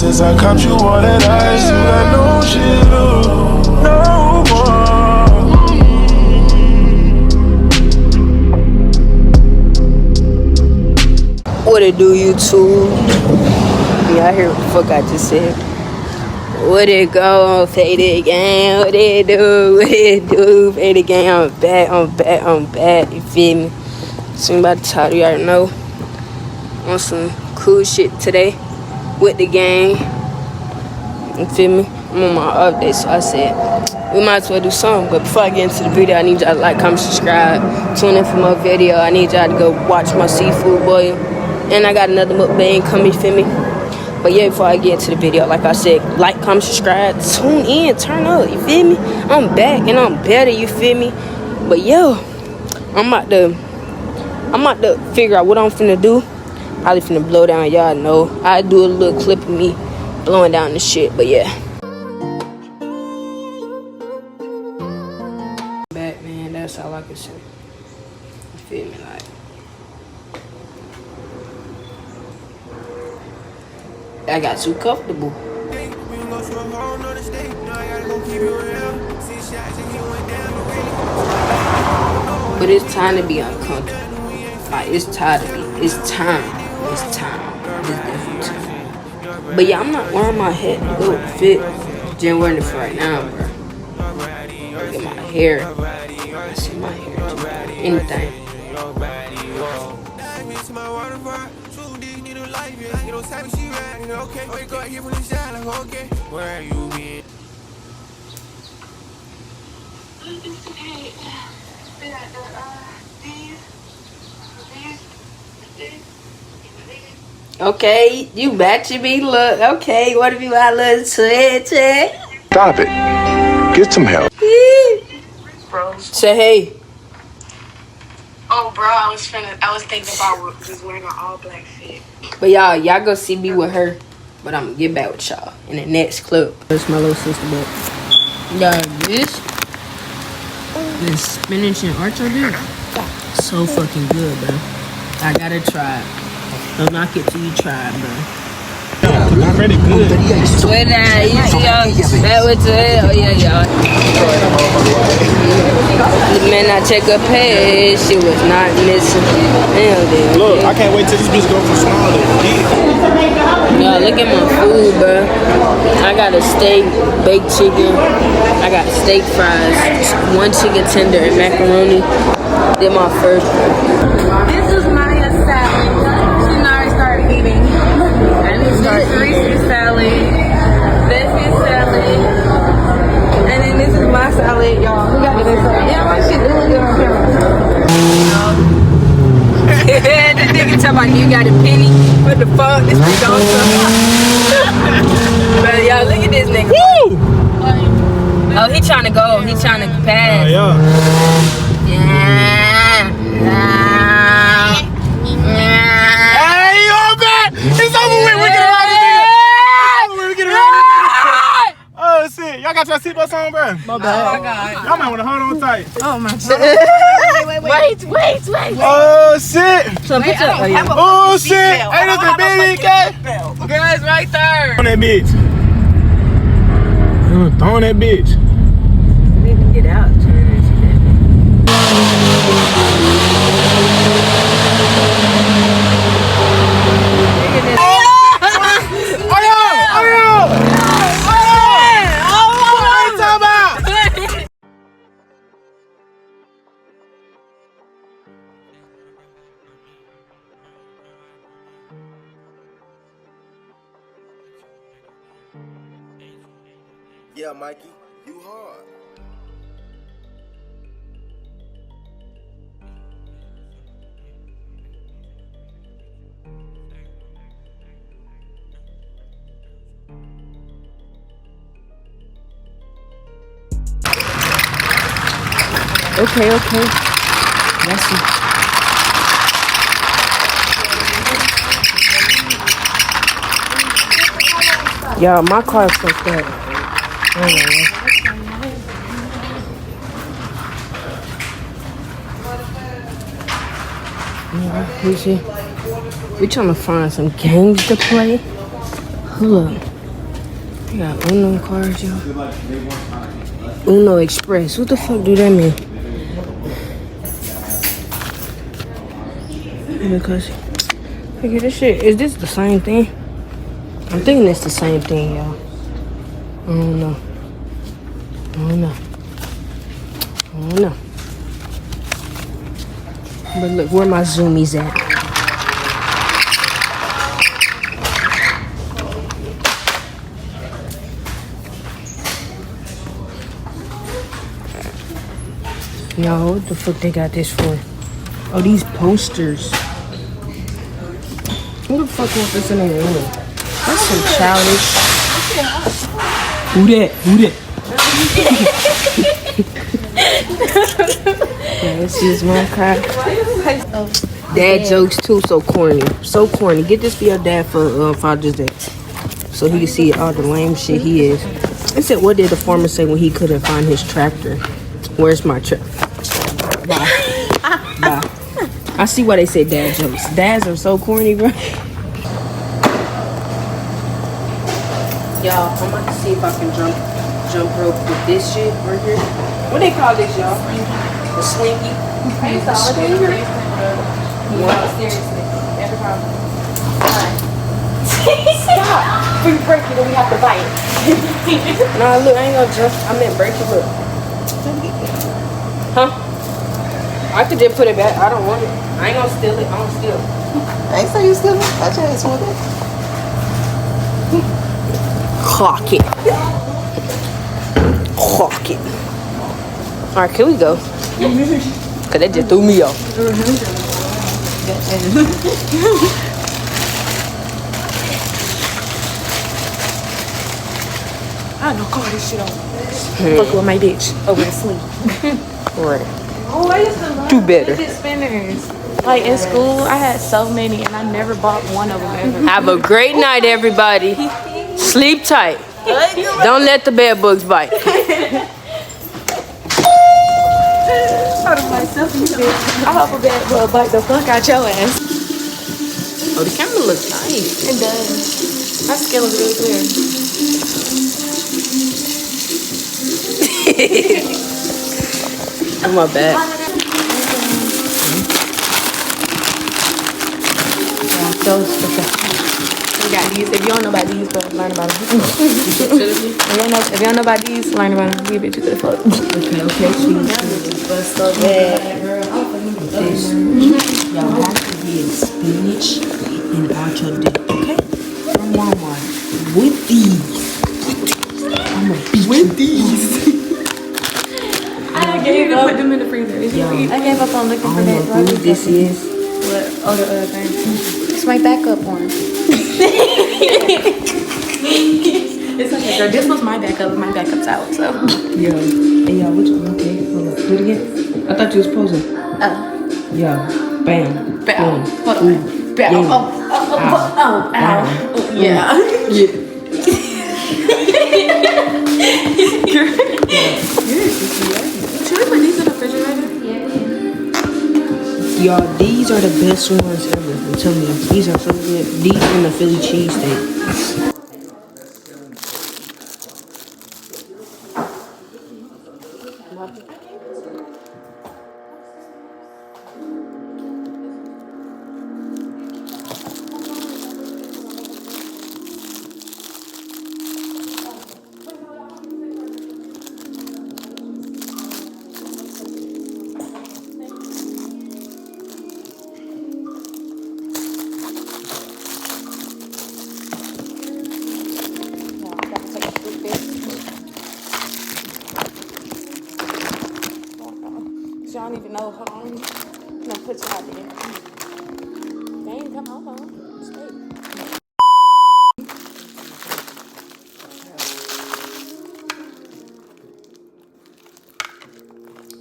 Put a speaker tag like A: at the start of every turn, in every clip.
A: since I caught you all that ice, you got no shit, no more.
B: What it do, YouTube? Yeah, I hear what the fuck I just said. What it go on, Faded Gang? What it do? What it do? Faded Gang, I'm back, you feel me? So I'm about to tell you, already know. On some cool shit today with the gang. You feel me? I'm on my update, so I said, we might as well do something. But before I get into the video, I need y'all to like, comment, subscribe. Tune in for more video. I need y'all to go watch my seafood boil. And I got another mukbang coming, you feel me? But yeah, before I get into the video, like I said, like, comment, subscribe, tune in, turn up, you feel me? I'm back and I'm better, you feel me? But yo, I'm about to figure out what I'm finna do. Probably finna blow down, y'all know. I do a little clip of me blowing down the shit, but yeah. Back, man, that's all I can say. You feel me, like. I got too comfortable. But it's time to be uncomfortable. Like, it's time to be. It's time. It's time. It's definitely time. But yeah, I'm not wearing my head to go fit. Just wearing it for right now, bro. Look at my hair. I see my hair too. Anything.
C: Where you been?
B: Okay, you matching me. Look, okay, what if you got a little twitch?
D: Stop it. Get some help.
E: Bro.
B: Say hey.
E: Oh, bro, I was thinking about just wearing an all black fit.
B: But y'all go see me with her. But I'm gonna get back with y'all in the next clip. That's my little sister, but y'all, this spinach and artichoke, so fucking good, bro. I gotta try it. Don't knock it till you try it, bro.
A: I'm pretty good.
B: Swear that, you see y'all back with it. Oh yeah, y'all. Man, I check her page, she was not missing.
A: Look, I can't wait till this bitch go from small to big.
B: Y'all, look at my food, bro. I got a steak, baked chicken. I got steak fries, one chicken tender, and macaroni. They're my first.
E: This is Maya's salad. She already started eating. And this is Reese's salad. This is salad. And then this is my salad, y'all. We got this salad. Yeah, my shit doing good on camera.
B: The nigga talking about you got a penny. What the fuck? This nigga awesome. But y'all, look at this nigga.
A: Woo!
B: Oh, he trying to go. He trying to pass.
A: Yeah. Hey, you all back? It's over with. We get around this nigga. We get around this nigga. Oh shit, y'all got your seatbelts on, bro?
B: My bad.
E: Oh my god.
A: Y'all might want to hold on tight.
E: Oh my god. Wait.
A: Oh shit. Oh shit.
E: Hey,
A: Hey, this the baby cat.
E: Girl, it's right there.
A: On that bitch. Throw on that bitch.
B: Need to get out.
D: Yeah, Mikey, you hard.
B: Okay. Let's see. Y'all, my car's fucked up. Yeah, we trying to find some games to play. Hold up. They got Uno cards, y'all. Uno Express. What the fuck do that mean? Because, look at this shit. Is this the same thing? I'm thinking it's the same thing, y'all. I don't know. But look, where my zoomies at? Yo, what the fuck they got this for? Oh, these posters. Who the fuck wants this in their room? That's some childish. Who that? Yeah, this is my car. Dad jokes too, so corny. So corny. Get this for your dad for Father's Day. So he can see all the lame shit he is. It said, what did the farmer say when he couldn't find his tractor? Where's my tractor? Bye. I see why they say dad jokes. Dads are so corny, bro. Y'all, I'm about to see if I can jump rope with this shit right here. What they call this, y'all? The slinky. Seriously, every time. Stop! We break it and we have to bite it. Nah, look, I ain't gonna jump. I meant break it. Look. Huh? I could just put it back. I don't want it. I ain't gonna steal it. I don't steal it.
C: I ain't say you steal it. I just want it.
B: Hawk it. Alright, here we go. Cause that just threw me off.
C: I don't call this shit on. Fuck with my bitch over to sleep.
B: Right.
E: Oh, I used to love
B: Do better.
E: fidget spinners. Like in school, I had so many, and I never bought one of them ever.
B: Have a great night, everybody. Sleep tight. Don't let the bed bugs bite.
E: I hope a bad bug bite the fuck out your ass.
B: Oh, the camera looks nice.
E: It does. My skin looks really clear.
B: Oh, my bad.
E: We got these. If you don't know about these, but learn about them. If you don't know about these, learn about them. We bitch you to the fuck.
B: Okay, sweet.
E: But so bad.
B: This. Y'all have to get spinach and artichoke dip, okay? From Walmart. With these. I'm gonna beat with these.
E: I gave up. Put them in the freezer. I gave up on looking for
B: I
E: that.
B: don't know who this is.
E: What? Oh, the other thing. It's my backup one. It's okay, girl. This was my backup. My backup's out, so.
B: Yeah. Hey, y'all, which one? Okay, hold up. Do it again. I thought you was posing. Yeah. Bam.
E: Bow.
B: Boom.
E: Hold on. Bow.
B: Yeah.
E: Oh, ow. Yeah.
B: Yeah.
E: Should we put these in the refrigerator?
B: Y'all, these are the best ones ever. I'm telling you, these are so good. These and the Philly cheesesteak.
E: Y'all don't even know. Hold on. I'm gonna put y'all there. They ain't come home. Stay.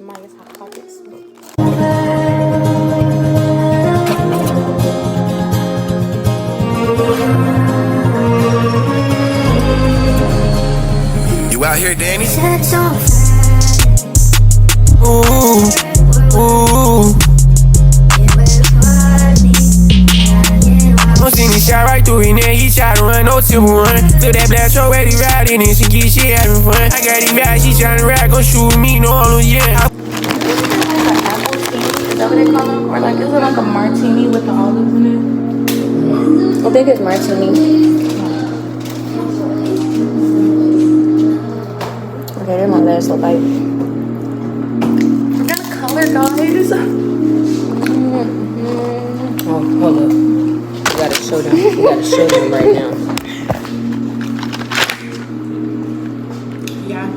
E: Minus hot pockets.
D: You out here, Danny?
F: Ooh, ooh. I'm seeing this shot right right through his neck, he tried to run, no simple run. Took that black truck where he riding and she get shit having fun. I got these guys, she tryna ride, gon' shoot with me, no hollow, yeah.
C: Apple tea, is that what they call them? Or like, is it like a martini with the olives in it?
B: I think it's martini. Okay, there's my last little bite.
C: We're gonna color, guys.
B: Oh, hold up. We gotta show them. We gotta show them right now.
C: Yeah.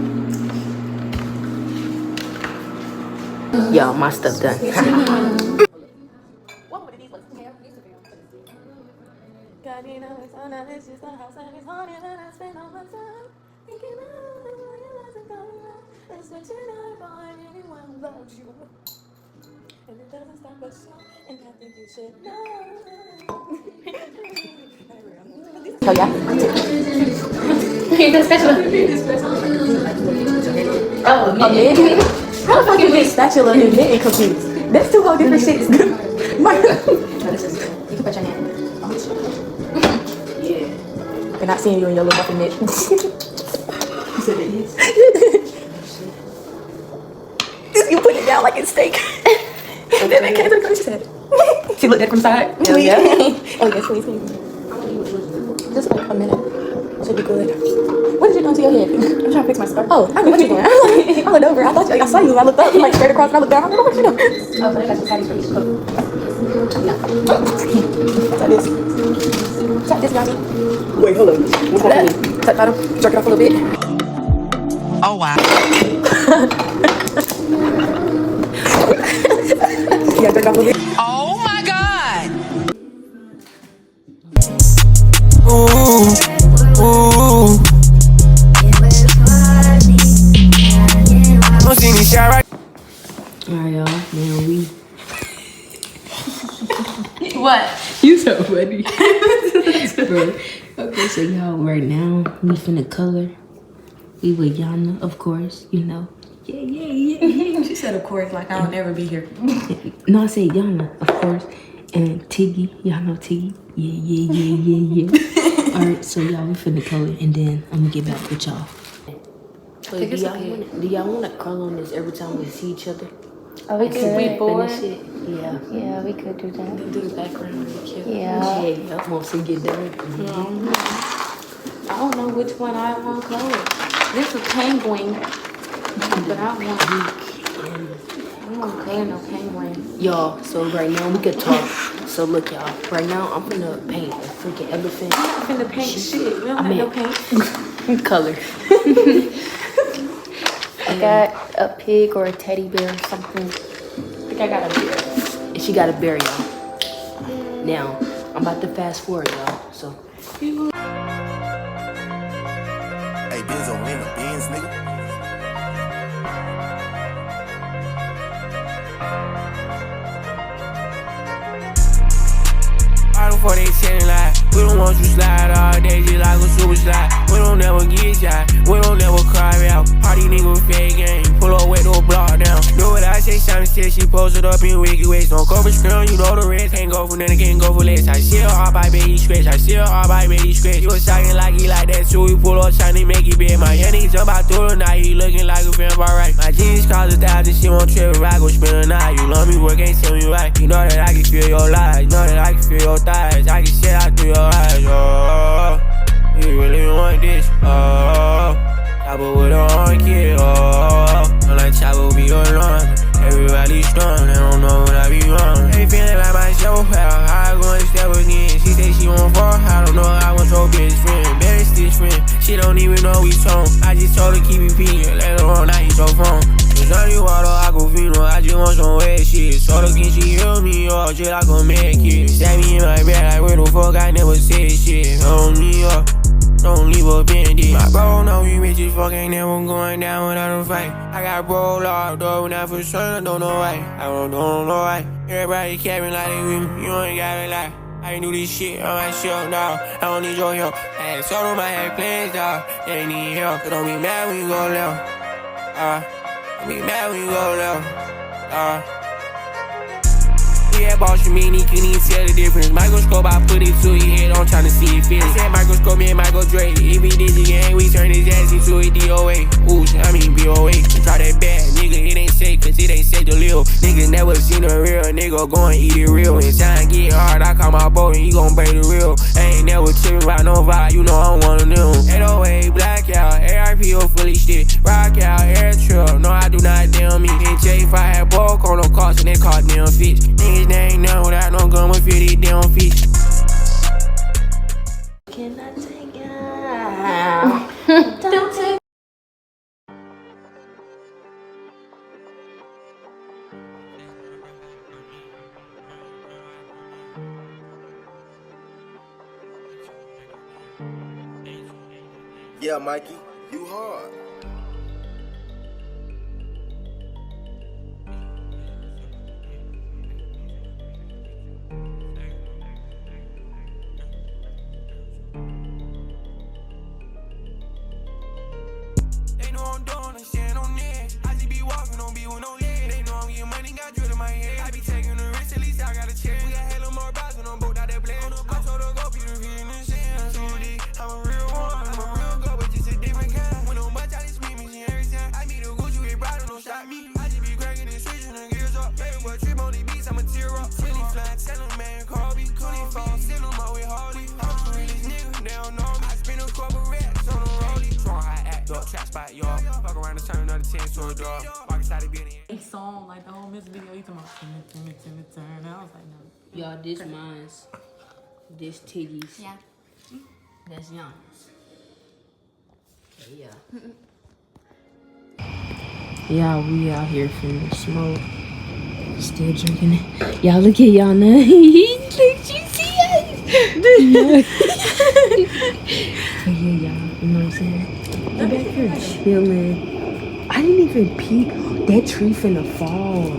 B: Yo, my stuff done.
C: What would it be? God, you know it's on that, it's just a house and it's haunted and I spend all my time thinking of the way it wasn't going wrong. It's what you're not find anyone who loves you. And it doesn't stop us, and I think you should know.
B: Oh, yeah?
C: Oh, man. How the fuck you get spatula and knitting cookies? That's two whole different shits. You can put your hand. Yeah. They're not seeing you in your little muffin knit. You said it is. You put it down like it's steak. And then it came to the she said. She looked at it from the side.
B: Hell yeah.
C: Oh, yes, please. Just like a minute. Should be good. What did you do to your head? I'm trying to fix my scarf. Oh, I knew what you doing. I looked over. I thought I saw you. I looked up. You like straight across. And I looked down. I don't know what you doing. Oh, but I got some patties for you to cook. Tap this. Tap this, Mommy.
B: Wait, hold on. What's happening?
C: Tap bottom. Jerk it off a little bit.
F: Oh, wow.
C: Yeah, jerk it off a little bit.
F: Oh my God! Ooh, ooh. I'm seeing this shot right.
B: Alright, y'all. Man, we.
C: What?
B: You so funny. Bro. Okay, so y'all, right now, we finna color. We with Yana, of course, you know. Yeah.
C: She said, of course, like I'll never be here.
B: No, I said Yana, of course. And Tiggy. Y'all know Tiggy? Yeah. Alright, so y'all, we finna color, and then I'm gonna get back with y'all. So do y'all wanna color on this every time we see each other?
E: Oh, we could.
B: We bored? Yeah.
E: Yeah, we could do that.
B: Do the background really cute.
E: Yeah.
B: Yeah, once we get done.
C: I don't know which one I want to color. This is penguin, but I don't color no penguin.
B: Y'all, so right now we could talk. So look, y'all. Right now I'm gonna paint a freaking elephant.
C: I'm finna paint shit. We don't have no paint.
B: Color.
E: I got a pig or a teddy bear or something.
C: I think I got a bear.
B: And she got a bear, y'all. Now, I'm about to fast forward, y'all. So.
D: Hey, Benzo win the Benz, nigga.
F: Right before they telling lie, we don't want you slide all day just like a super slide. We don't never get shot, we don't never carve out. Party nigga with fake game, pull up with no block down. Know what I say, Shawty said she posted up in wicked ways. Don't cover screen, you know the rest. Can't go for nothing, can't go for less. I see her hard by baby scratch, I see her hard by baby scratch. You was talking like he like that, so we pull up trying to make it big. My young nigga jump out through the night, he looking like a vampire, right? My jeans cost 1,000, she won't trip if I go spend a night. You love me, work ain't tell me right. You know that I can feel your lies, you know that I can feel your thighs. I can shit out through your eyes, oh. You really want this, oh. Chopper with a horn kid, oh. I'm like Chopper be alone. Everybody strong, they don't know what I be wrong. They feeling like myself, how I go and step again. She say she won't fall, I don't know, I was her best friend. Best this friend, she don't even know we tone. I just told her keep it peeing, later on I hit your phone. Cause I need water, I go vino, I just want some wet shit. So the can she heal me, oh, just like a mad kid. Stab me in my back, like where the fuck I never said shit. Hold me up. Don't leave a bandit. My bro know we rich as fuck, ain't never going down without a fight. I got bro locked up, not for sure, I don't know why. I don't know why. Everybody capping like they with me, you ain't gotta lie. I ain't do this shit on myself now. I don't need your help. I had told them I had plans, dawg. They ain't need help. So don't be mad when you go left. Don't be mad when you go left. We had boss, you mean he couldn't even tell the difference. Microscope, I put it to his head, I'm tryna see it fit. I said microscope, me and Michael Dre. If he did the gang, we turn his ass into a DOA. Ooh, I mean BOA. Try that bad, nigga, it ain't safe, cause it ain't safe to live. Niggas never seen a real nigga go and eat it real. And time get hard, I call my boy and he gon' break the real. I ain't never trippin' about no vibe, you know I'm one of them. 808, blackout, ARPO fully shit. Rock out, air trail, no I do not damn me. And J5 had bulk on no cars and they caught damn fish. Niggas they ain't none without no gun with 50 damn fish.
B: Can I take it out?
C: Don't take
D: Yeah, Mikey, you hard.
F: They know I'm doing, I stand on that. I just be walking, don't be with no leg. They know I'm getting money, got drill in my head. I be taking the risk, at least I got a chance. We got hella more bottles when I'm both out that blade. I told her go be the real in the sand. I'm a real one, I'm a real girl, but just a different kind. When no much, I just meet me every time. I meet a Gucci with bridal, don't stop me. I just be cracking and switching the gears up. Baby, boy, trip on the beats, I'ma tear up. Really flying, tell him, man, call me. Couldn't fall, send him out with Harley. I'm the realest nigga, they don't know me. I spend a couple racks on the rollie. Trying high act up, trap spot, y'all. Fuck around and turn another 10 to a dog. Walk inside the building.
C: a song like the whole music video. You talking about Timmy, turn. I was like, no.
B: Y'all, this mine's. This titties.
C: Yeah.
B: That's yours. Okay, yeah. Y'all, we out here finna smoke. Still drinking it. Y'all, look at y'all now. Look, you see us? But yeah, y'all, you know what I'm saying? I'm back here chilling. I didn't even peep. That tree finna fall.